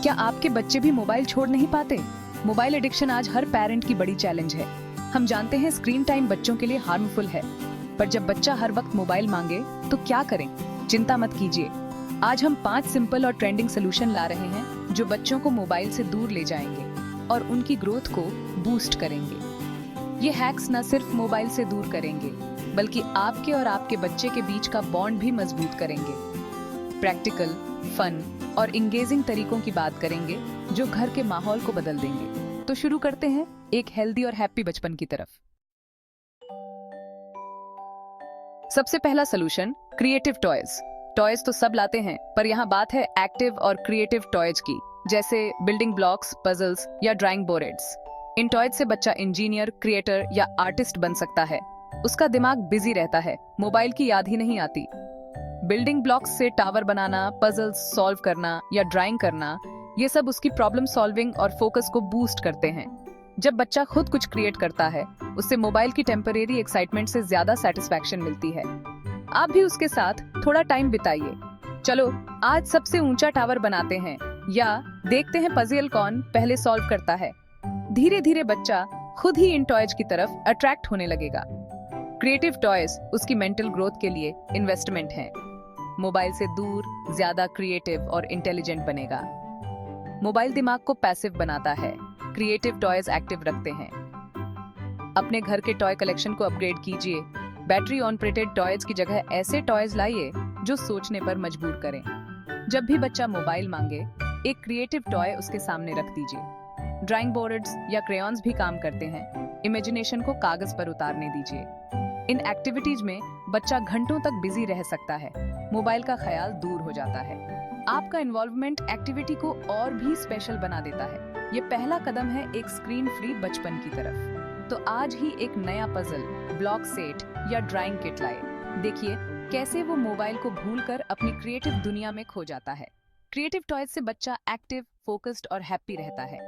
क्या आपके बच्चे भी मोबाइल छोड़ नहीं पाते? मोबाइल एडिक्शन आज हर पेरेंट की बड़ी चैलेंज है। हम जानते हैं स्क्रीन टाइम बच्चों के लिए हार्मफुल है, पर जब बच्चा हर वक्त मोबाइल मांगे तो क्या करें? चिंता मत कीजिए। आज हम 5 सिंपल और ट्रेंडिंग सोल्यूशन ला रहे हैं जो बच्चों को मोबाइल से दूर ले जाएंगे और उनकी ग्रोथ को बूस्ट करेंगे। ये हैक्स न सिर्फ मोबाइल से दूर करेंगे, बल्कि आपके और आपके बच्चे के बीच का बॉन्ड भी मजबूत करेंगे। प्रैक्टिकल, फन और इंगेजिंग तरीकों की बात करेंगे जो घर के माहौल को बदल देंगे। तो शुरू करते हैं एक हेल्दी और हैप्पी बचपन की तरफ। सबसे पहला सोल्यूशन, क्रिएटिव टॉयज। टॉयज तो सब लाते हैं, पर यहाँ बात है एक्टिव और क्रिएटिव टॉयज की, जैसे बिल्डिंग ब्लॉक्स, पजल्स या ड्राइंग बोर्ड्स। इन टॉयज से बच्चा इंजीनियर, क्रिएटर या आर्टिस्ट बन सकता है। उसका दिमाग बिजी रहता है, मोबाइल की याद ही नहीं आती। बिल्डिंग ब्लॉक्स से टावर बनाना, पजल्स सॉल्व करना या ड्राइंग करना, ये सब उसकी प्रॉब्लम सॉल्विंग और फोकस को बूस्ट करते हैं। जब बच्चा खुद कुछ क्रिएट करता है, उससे मोबाइल की टेम्परेरी एक्साइटमेंट से ज्यादा सेटिस्फैक्शन मिलती है। आप भी उसके साथ थोड़ा टाइम बिताइए। चलो आज सबसे ऊंचा टावर बनाते हैं, या देखते हैं पजल कौन पहले सॉल्व करता है। धीरे धीरे बच्चा खुद ही इन टॉयज की तरफ अट्रैक्ट होने लगेगा। क्रिएटिव टॉयज उसकी मेंटल ग्रोथ के लिए इन्वेस्टमेंट है। मोबाइल से दूर ज्यादा क्रिएटिव और इंटेलिजेंट बनेगा। मोबाइल दिमाग को पैसिव बनाता है, क्रिएटिव टॉयज एक्टिव रखते हैं। अपने घर के टॉय कलेक्शन को अपग्रेड कीजिए। बैटरी ऑपरेटेड टॉयज की जगह ऐसे टॉयज लाइए जो सोचने पर मजबूर करें। जब भी बच्चा मोबाइल मांगे, एक क्रिएटिव टॉय उसके सामने रख दीजिए। ड्राइंग बोर्ड्स या क्रेयॉन्स भी काम करते हैं। इमेजिनेशन को कागज पर उतारने दीजिए। इन एक्टिविटीज में बच्चा घंटों तक बिजी रह सकता है, मोबाइल का ख्याल दूर हो जाता है। आपका इन्वॉल्वमेंट एक्टिविटी को और भी स्पेशल बना देता है। ये पहला कदम है एक स्क्रीन फ्री बचपन की तरफ। तो आज ही एक नया पजल, ब्लॉक सेट या ड्राइंग किट लाए। देखिए कैसे वो मोबाइल को भूलकर अपनी क्रिएटिव दुनिया में खो जाता है। क्रिएटिव टॉयज से बच्चा एक्टिव, फोकस्ड और हैप्पी रहता है।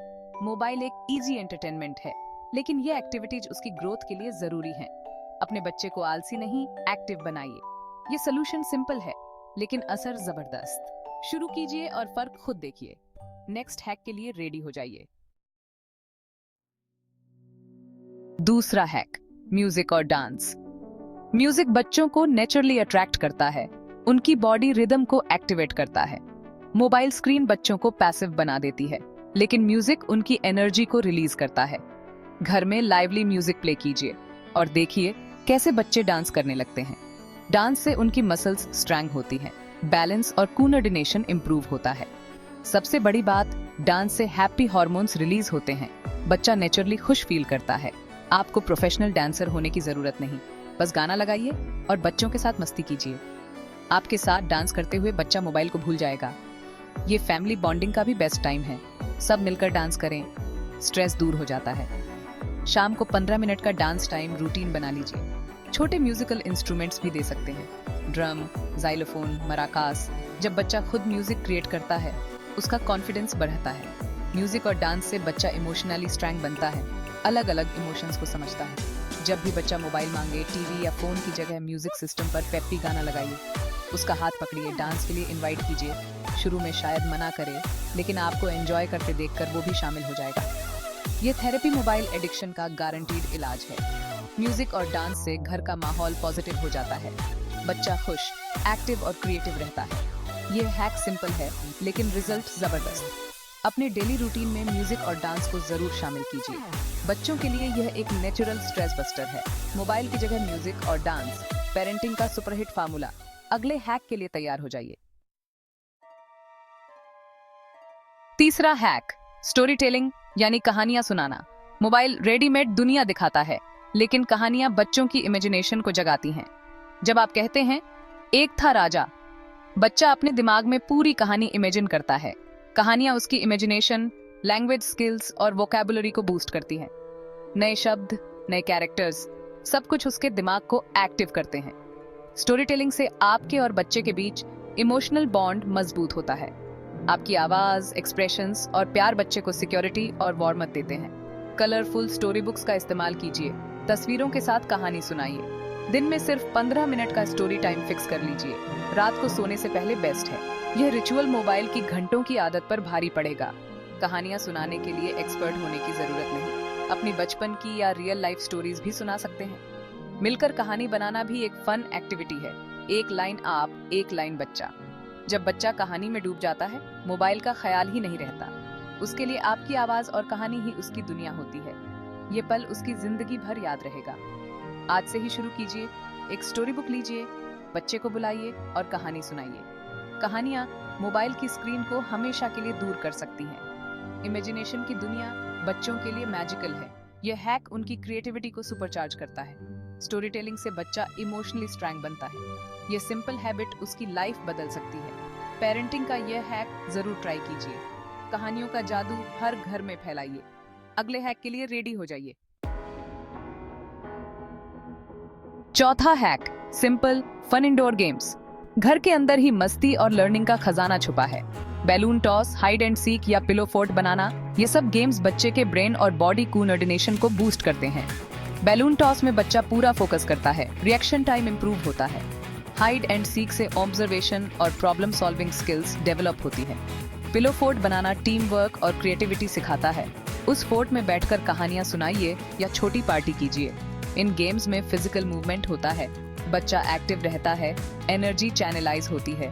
मोबाइल एक इजी एंटरटेनमेंट है, लेकिन ये एक्टिविटीज उसकी ग्रोथ के लिए जरूरी हैं। अपने बच्चे को आलसी नहीं, एक्टिव बनाइए। ये सोल्यूशन सिंपल है, लेकिन असर जबरदस्त। शुरू कीजिए और फर्क खुद देखिए। नेक्स्ट हैक के लिए रेडी हो जाइए। दूसरा हैक, म्यूजिक और डांस। म्यूजिक बच्चों को नेचुरली अट्रैक्ट करता है, उनकी बॉडी रिदम को एक्टिवेट करता है। मोबाइल स्क्रीन बच्चों को पैसिव बना देती है, लेकिन म्यूजिक उनकी एनर्जी को रिलीज करता है। घर में लाइवली म्यूजिक प्ले कीजिए और देखिए कैसे बच्चे डांस करने लगते हैं। डांस से उनकी मसल्स स्ट्रेंग होती हैं, बैलेंस और कोऑर्डिनेशन इंप्रूव होता है। सबसे बड़ी बात, डांस से हैप्पी हार्मोन्स रिलीज होते हैं। बच्चा नेचुरली खुश फील करता है। आपको प्रोफेशनल डांसर होने की जरूरत नहीं, बस गाना लगाइए और बच्चों के साथ मस्ती कीजिए। आपके साथ डांस करते हुए बच्चा मोबाइल को भूल जाएगा। ये फैमिली बॉन्डिंग का भी बेस्ट टाइम है। सब मिलकर डांस करें, स्ट्रेस दूर हो जाता है। शाम को 15 मिनट का डांस टाइम रूटीन बना लीजिए। छोटे म्यूजिकल इंस्ट्रूमेंट्स भी दे सकते हैं, ड्रम, जाइलोफोन, मराकास। जब बच्चा खुद म्यूजिक क्रिएट करता है, उसका कॉन्फिडेंस बढ़ता है। म्यूजिक और डांस से बच्चा इमोशनली स्ट्रॉन्ग बनता है, अलग अलग इमोशंस को समझता है। जब भी बच्चा मोबाइल मांगे, टीवी या फोन की जगह म्यूजिक सिस्टम पर पेप्पी गाना लगाइए। उसका हाथ पकड़िए, डांस के लिए इनवाइट कीजिए। शुरू में शायद मना करे, लेकिन आपको एंजॉय करते देखकर वो भी शामिल हो जाएगा। ये थेरेपी मोबाइल एडिक्शन का गारंटीड इलाज है। म्यूजिक और डांस से घर का माहौल पॉजिटिव हो जाता है। बच्चा खुश, एक्टिव और क्रिएटिव रहता है। ये हैक सिंपल है, लेकिन रिजल्ट जबरदस्त। अपने डेली रूटीन में म्यूजिक और डांस को जरूर शामिल कीजिए। बच्चों के लिए यह एक नेचुरल स्ट्रेस बस्टर है। मोबाइल की जगह म्यूजिक और डांस, पेरेंटिंग का सुपरहिट फार्मूला। अगले हैक के लिए तैयार हो जाइए। तीसरा हैक, स्टोरी टेलिंग यानी कहानियां सुनाना। मोबाइल रेडीमेड दुनिया दिखाता है, लेकिन कहानियां बच्चों की इमेजिनेशन को जगाती हैं। जब आप कहते हैं एक था राजा, बच्चा अपने दिमाग में पूरी कहानी इमेजिन करता है। कहानियां उसकी इमेजिनेशन, लैंग्वेज स्किल्स और वोकैबुलरी को बूस्ट करती हैं। नए शब्द, नए कैरेक्टर्स, सब कुछ उसके दिमाग को एक्टिव करते हैं। स्टोरी टेलिंग से आपके और बच्चे के बीच इमोशनल बॉन्ड मजबूत होता है। आपकी आवाज, एक्सप्रेशंस और प्यार बच्चे को सिक्योरिटी और वार्मथ देते हैं। कलरफुल स्टोरी बुक्स का इस्तेमाल कीजिए। तस्वीरों के साथ कहानी सुनाइए। दिन में सिर्फ 15 मिनट का स्टोरी टाइम फिक्स कर लीजिए। रात को सोने से पहले बेस्ट है। यह रिचुअल मोबाइल की घंटों की आदत पर भारी पड़ेगा। कहानियां सुनाने के लिए एक्सपर्ट होने की जरूरत नहीं, अपनी बचपन की या रियल लाइफ स्टोरीज भी सुना सकते हैं। मिलकर कहानी बनाना भी एक फन एक्टिविटी है। एक लाइन आप, एक लाइन बच्चा। जब बच्चा कहानी में डूब जाता है, मोबाइल का ख्याल ही नहीं रहता। उसके लिए आपकी आवाज और कहानी ही उसकी दुनिया होती है। ये पल उसकी जिंदगी भर याद रहेगा। आज से ही शुरू कीजिए। एक स्टोरी बुक लीजिए, बच्चे को बुलाइए और कहानी सुनाइए। कहानियां मोबाइल की स्क्रीन को हमेशा के लिए दूर कर सकती हैं। इमेजिनेशन की दुनिया बच्चों के लिए मैजिकल है। यह हैक उनकी क्रिएटिविटी को सुपरचार्ज करता है। स्टोरी टेलिंग से बच्चा इमोशनली स्ट्रांग बनता है। यह सिंपल हैबिट उसकी लाइफ बदल सकती है। पेरेंटिंग का यह हैक जरूर ट्राई कीजिए। कहानियों का जादू हर घर में फैलाइए। अगले हैक के लिए रेडी हो जाइए। चौथा hack, simple fun indoor games. घर के अंदर ही मस्ती और लर्निंग का खजाना छुपा है। Balloon toss, hide and seek या पिलो फोर्ट बनाना, ये सब गेम्स बच्चे के ब्रेन और बॉडी कोऑर्डिनेशन को बूस्ट करते हैं। बैलून टॉस में बच्चा पूरा फोकस करता है, रिएक्शन टाइम इंप्रूव होता है। हाइड एंड सीक से ऑब्जर्वेशन और प्रॉब्लम सॉल्विंग स्किल्स डेवलप होती है। पिलो फोर्ट बनाना टीम वर्क और क्रिएटिविटी सिखाता है। उस फोर्ट में बैठकर कहानियां सुनाइए या छोटी पार्टी कीजिए। इन गेम्स में फिजिकल मूवमेंट होता है, बच्चा एक्टिव रहता है, एनर्जी चैनलाइज होती है।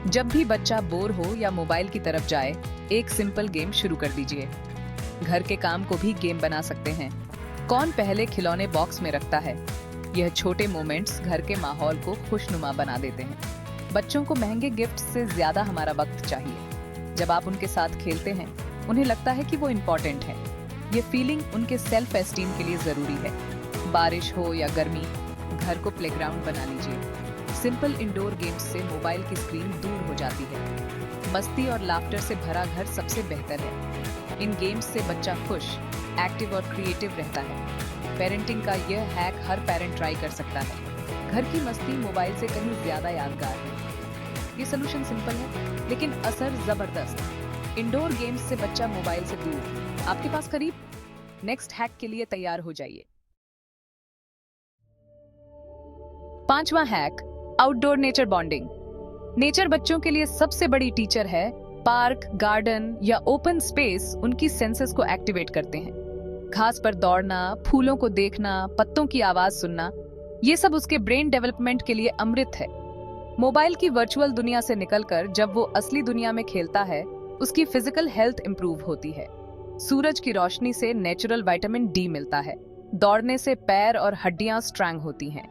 जब भी बच्चा बोर हो या मोबाइल की तरफ जाए, एक सिंपल गेम शुरू कर दीजिए। घर के काम को भी गेम बना सकते हैं। कौन पहले खिलौने बॉक्स में रखता है? यह छोटे मोमेंट्स घर के माहौल को खुशनुमा बना देते हैं। बच्चों को महंगे गिफ्ट से ज्यादा हमारा वक्त चाहिए। जब आप उनके साथ खेलते हैं, उन्हें लगता है कि वो इम्पोर्टेंट है। ये फीलिंग उनके सेल्फ एस्टीम के लिए जरूरी है। बारिश हो या गर्मी, घर को प्लेग्राउंड बना लीजिए। सिंपल इंडोर गेम्स से मोबाइल की स्क्रीन दूर हो जाती है। मस्ती और लाफ्टर से भरा घर सबसे बेहतर है। इन गेम्स से बच्चा खुश, एक्टिव और क्रिएटिव रहता है। पेरेंटिंग का यह हैक हर पेरेंट ट्राई कर सकता है। घर की मस्ती मोबाइल से कहीं ज्यादा यादगार है। ये सलूशन सिंपल है, लेकिन असर जबरदस्त। इंडोर गेम्स से बच्चा मोबाइल से दूर, आपके पास करीब। नेक्स्ट हैक के लिए तैयार हो जाइए। पांचवा hack, outdoor nature bonding. Nature बच्चों के लिए सबसे बड़ी टीचर है। पार्क, गार्डन या ओपन स्पेस उनकी सेंसेस को एक्टिवेट करते हैं। घास पर दौड़ना, फूलों को देखना, पत्तों की आवाज सुनना, ये सब उसके ब्रेन डेवलपमेंट के लिए अमृत है। मोबाइल की वर्चुअल दुनिया से निकलकर जब वो असली दुनिया में खेलता है, उसकी फिजिकल हेल्थ इंप्रूव होती है। सूरज की रोशनी से नेचुरल विटामिन डी मिलता है। दौड़ने से पैर और हड्डियां स्ट्रांग होती हैं।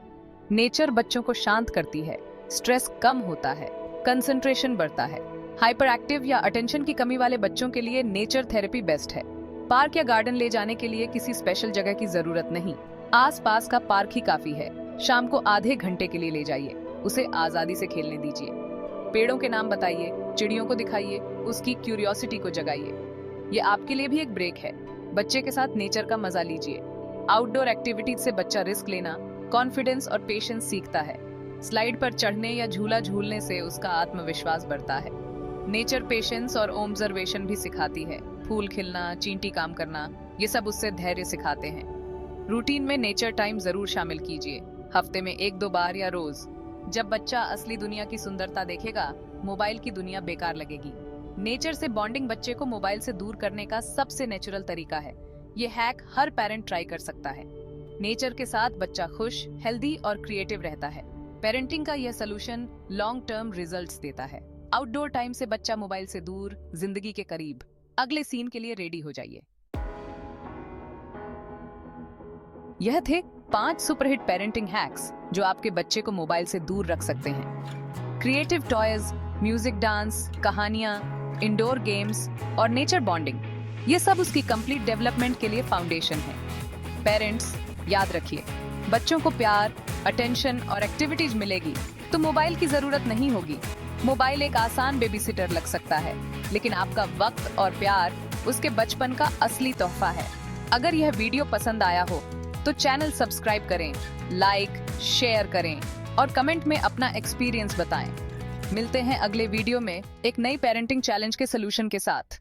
नेचर बच्चों को शांत करती है, स्ट्रेस कम होता है, कंसंट्रेशन बढ़ता है। हाइपर एक्टिव या अटेंशन की कमी वाले बच्चों के लिए नेचर थेरेपी बेस्ट है। पार्क या गार्डन ले जाने के लिए किसी स्पेशल जगह की जरूरत नहीं, आसपास का पार्क ही काफी है। शाम को आधे घंटे के लिए ले जाइए, उसे आजादी से खेलने दीजिए। पेड़ों के नाम बताइए, चिड़ियों को दिखाइए, उसकी क्यूरियोसिटी को जगाइए। ये आपके लिए भी एक ब्रेक है। बच्चे के साथ नेचर का मजा लीजिए। आउटडोर एक्टिविटीज से बच्चा रिस्क लेना, कॉन्फिडेंस और पेशेंस सीखता है। स्लाइड पर चढ़ने या झूला झूलने से उसका आत्मविश्वास बढ़ता है। नेचर पेशेंस और ऑब्जर्वेशन भी सिखाती है। फूल खिलना, चींटी काम करना, ये सब उससे धैर्य सिखाते हैं। रूटीन में नेचर टाइम जरूर शामिल कीजिए, हफ्ते में 1-2 बार या रोज। जब बच्चा असली दुनिया की सुंदरता देखेगा, मोबाइल की दुनिया बेकार लगेगी। नेचर से बॉन्डिंग बच्चे को मोबाइल से दूर करने का सबसे नेचुरल तरीका है। ये हैक हर पेरेंट ट्राई कर सकता है। नेचर के साथ बच्चा खुश, हेल्दी और क्रिएटिव रहता है। पेरेंटिंग का यह सलूशन लॉन्ग टर्म रिजल्ट्स देता है। आउटडोर टाइम से बच्चा मोबाइल से दूर, जिंदगी के करीब। अगले सीन के लिए रेडी हो जाइए। यह थे 5 सुपरहिट पेरेंटिंग हैक्स जो आपके बच्चे को मोबाइल से दूर रख सकते हैं। क्रिएटिव टॉयज, म्यूजिक, डांस, कहानियां, इंडोर गेम्स और नेचर बॉन्डिंग, ये सब उसकी कंप्लीट डेवलपमेंट के लिए फाउंडेशन है। पेरेंट्स, याद रखिए, बच्चों को प्यार, अटेंशन और एक्टिविटीज मिलेगी तो मोबाइल की जरूरत नहीं होगी। मोबाइल एक आसान बेबीसिटर लग सकता है, लेकिन आपका वक्त और प्यार उसके बचपन का असली तोहफा है। अगर यह वीडियो पसंद आया हो तो चैनल सब्सक्राइब करें, लाइक, शेयर करें और कमेंट में अपना एक्सपीरियंस बताएं। मिलते हैं अगले वीडियो में एक नई पेरेंटिंग चैलेंज के सलूशन के साथ।